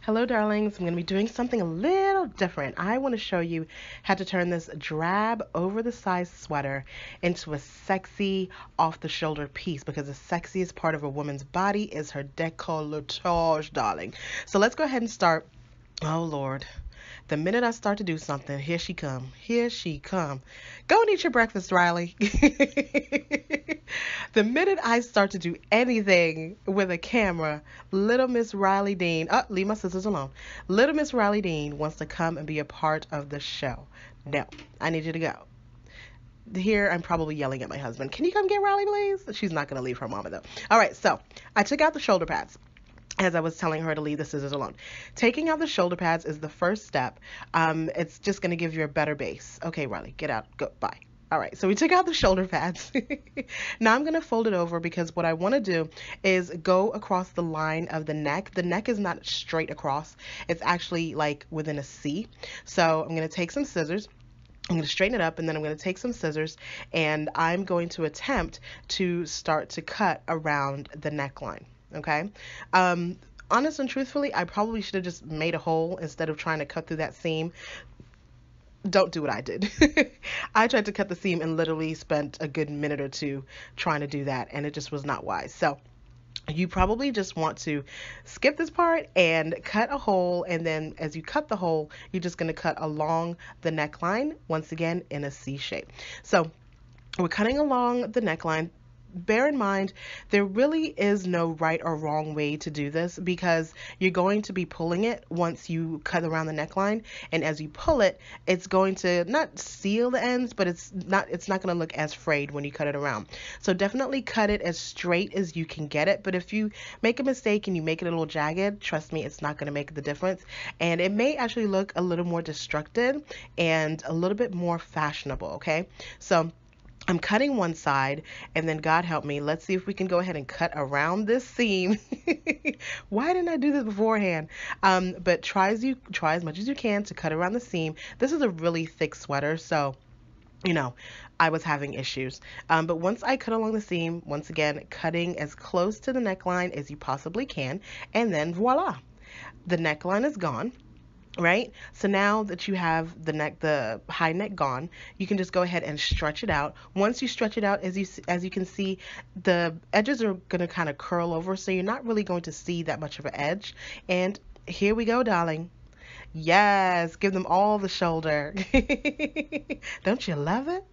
Hello darlings, I'm going to be doing something a little different. I want to show you how to turn this drab over the size sweater into a sexy off the shoulder piece, because the sexiest part of a woman's body is her décolletage, darling. So let's go ahead and start. Oh Lord. The minute I start to do something, here she come. Here she come. Go and eat your breakfast, Riley. The minute I start to do anything with a camera, little Miss Riley Dean, leave my sisters alone. Little Miss Riley Dean wants to come and be a part of the show. No, I need you to go. Here, I'm probably yelling at my husband. Can you come get Riley, please? She's not going to leave her mama, though. All right, so I took out the shoulder pads, as I was telling her to leave the scissors alone. Taking out the shoulder pads is the first step. It's just going to give you a better base. Okay, Riley, get out. Go. Bye. All right, so we took out the shoulder pads. Now I'm going to fold it over, because what I want to do is go across the line of the neck. The neck is not straight across. It's actually like within a C. So I'm going to take some scissors. I'm going to straighten it up, and then I'm going to take some scissors, and I'm going to attempt to start to cut around the neckline. Okay. Honest and truthfully, I probably should have just made a hole instead of trying to cut through that seam. Don't do what I did. I tried to cut the seam and literally spent a good minute or two trying to do that, and it just was not wise. So you probably just want to skip this part and cut a hole, and then as you cut the hole, you're just going to cut along the neckline, once again in a C shape. So we're cutting along the neckline. Bear in mind, there really is no right or wrong way to do this, because you're going to be pulling it once you cut around the neckline, and as you pull it, it's going to not seal the ends, but it's not going to look as frayed when you cut it around. So definitely cut it as straight as you can get it, but if you make a mistake and you make it a little jagged, trust me, it's not going to make the difference, and it may actually look a little more destructive and a little bit more fashionable. Okay, so I'm cutting one side, and then God help me, let's see if we can go ahead and cut around this seam. Why didn't I do this beforehand? But try as much as you can to cut around the seam. This is a really thick sweater, so I was having issues. But once I cut along the seam, once again, cutting as close to the neckline as you possibly can, and then voila, the neckline is gone. Right? So now that you have the high neck gone, you can just go ahead and stretch it out. Once you stretch it out, as you can see, the edges are going to kind of curl over, so you're not really going to see that much of an edge. And here we go, darling. Yes, give them all the shoulder. Don't you love it?